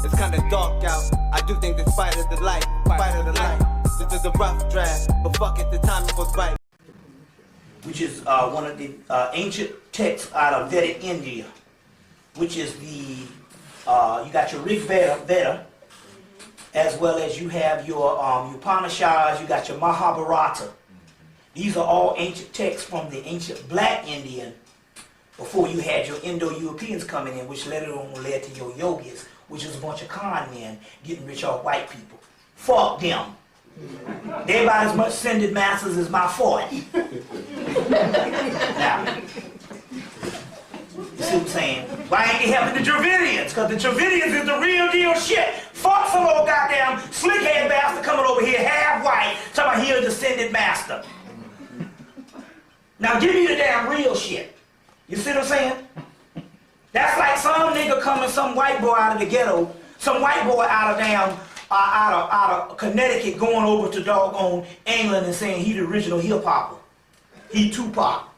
It's kinda dark out. I do think this fight is the light, fight of the light. This is a rough draft, but fuck it, the timing was right. Which is one of the ancient texts out of Vedic India, which is the, you got your Rig Veda, as well as you have your Upanishads, you got your Mahabharata. These are all ancient texts from the ancient black Indian before you had your Indo-Europeans coming in, which later on led to your yogis, which is a bunch of con men getting rich off white people. Fuck them. They about as much ascended masters as my 40. Now, you see what I'm saying? Why ain't they helping the Dravidians? Because the Dravidians is the real deal shit. Fuck some old goddamn slick-head bastard coming over here half white, talking about he a descended master. Now give me the damn real shit. You see what I'm saying? That's like some nigga coming, some white boy out of the ghetto, some white boy out of damn, out of Connecticut going over to doggone England and saying he the original hip-hopper. He Tupac.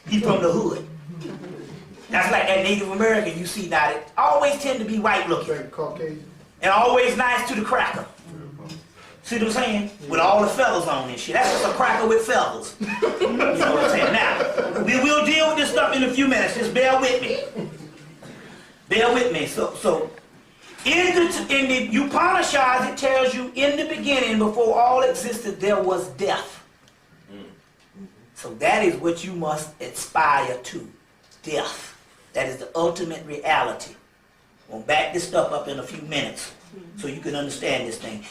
He from the hood. That's like that Native American you see now that always tend to be white looking. Caucasian. And always nice to the cracker. See what I'm saying? With all the feathers on and shit. That's just a cracker with feathers. You know what I'm saying? Now, we will deal with this stuff in a few minutes. Just bear with me. Bear with me. So in the Upanishads, it tells you in the beginning, before all existed, there was death. So that is what you must aspire to. Death. That is the ultimate reality. We'll back this stuff up in a few minutes so you can understand this thing.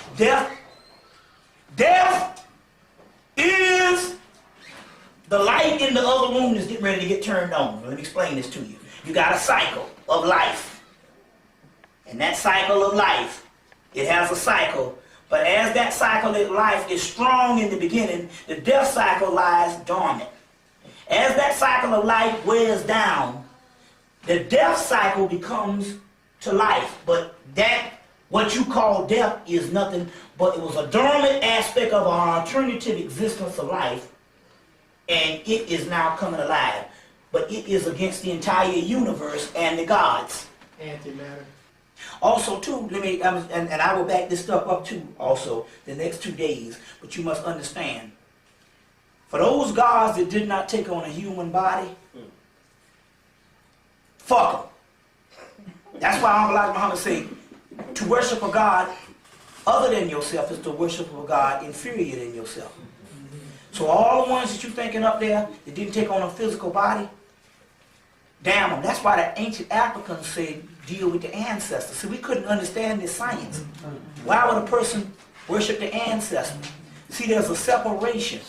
Death is the light in the other room that's getting ready to get turned on. Let me explain this to you. You got a cycle of life. And that cycle of life, it has a cycle. But as that cycle of life is strong in the beginning, the death cycle lies dormant. As that cycle of life wears down, the death cycle becomes to life. But that, what you call death, is nothing but it was a dormant aspect of our alternative existence of life, and it is now coming alive. But it is against the entire universe and the gods. Antimatter. Also, too, let me, and I will back this stuff up too, also, the next 2 days. But you must understand, for those gods that did not take on a human body, fuck them. That's why Elijah Muhammad say, to worship a God other than yourself is to worship a God inferior than yourself. So all the ones that you're thinking up there that didn't take on a physical body, damn them. That's why the ancient Africans say deal with the ancestors. See, we couldn't understand this science. Why would a person worship the ancestors? See, there's a separation.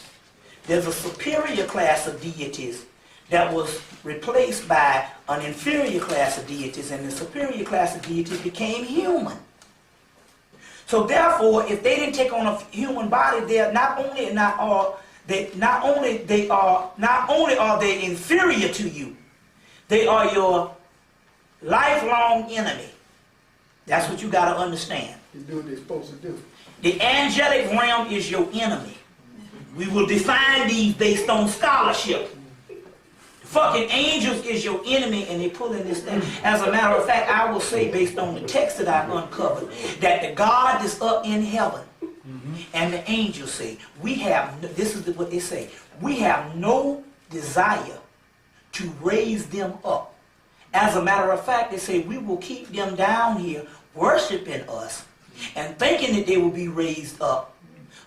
There's a superior class of deities that was replaced by an inferior class of deities, and the superior class of deities became human. So therefore, if they didn't take on a human body, they are not only are they inferior to you, they are your lifelong enemy. That's what you got to understand. You do what they're supposed to do. The angelic realm is your enemy. We will define these based on scholarship. Fucking angels is your enemy, and they pull in this thing. As a matter of fact, I will say, based on the text that I've uncovered, that the God that's up in heaven and the angels say, we have, this is what they say, we have no desire to raise them up. As a matter of fact, they say we will keep them down here worshiping us and thinking that they will be raised up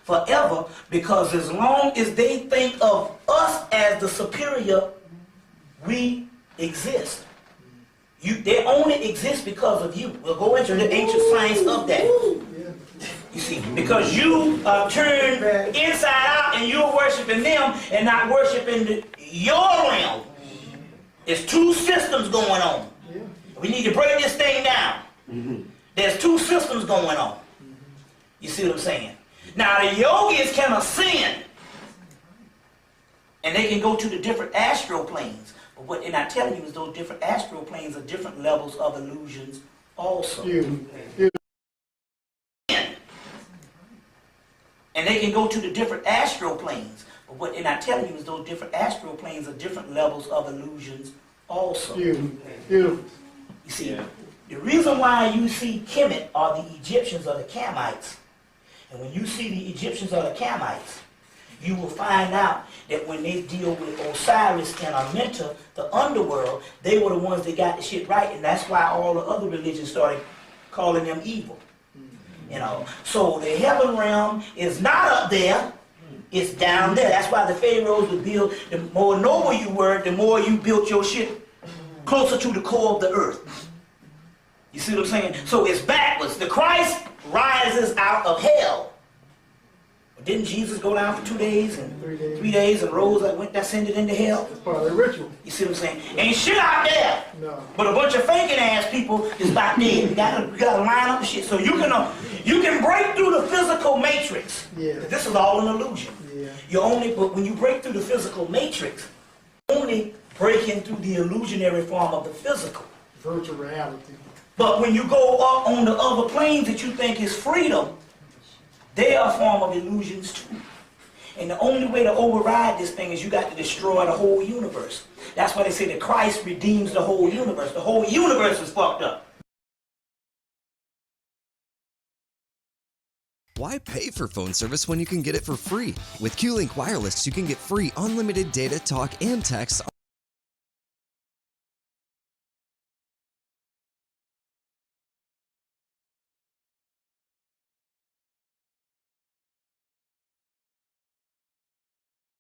forever, because as long as they think of us as the superior, we exist. They only exist because of you. We'll go into the ancient science of that. You see, because you turn inside out and you're worshiping them and not worshiping your realm. There's two systems going on. We need to break this thing down. There's two systems going on. You see what I'm saying? Now the yogis can ascend and they can go to the different astral planes. But what they're not telling you is those different astral planes are different levels of illusions also. And they can go to the different astral planes. But what they're not telling you is those different astral planes are different levels of illusions also. You see, The reason why you see Hemmit are the Egyptians or the Camites, and when you see the Egyptians or the Camites, you will find out that when they deal with Osiris and Amenta, the underworld, they were the ones that got the shit right, and that's why all the other religions started calling them evil. You know, so the heaven realm is not up there, it's down there. That's why the pharaohs would build, the more noble you were, the more you built your shit closer to the core of the earth. You see what I'm saying? So it's backwards. The Christ rises out of hell. Didn't Jesus go down for 2 days and 3 days and rose and went ascended into hell? It's part of the ritual. You see what I'm saying? Ain't shit out there. No. But a bunch of faking ass people is about dead. You gotta line up the shit. So you can break through the physical matrix. Yeah. This is all an illusion. Yeah. But when you break through the physical matrix, only breaking through the illusionary form of the physical. Virtual reality. But when you go up on the other planes that you think is freedom, they are a form of illusions too. And the only way to override this thing is you got to destroy the whole universe. That's why they say that Christ redeems the whole universe. The whole universe is fucked up. Why pay for phone service when you can get it for free? With Q-Link Wireless, you can get free unlimited data, talk, and text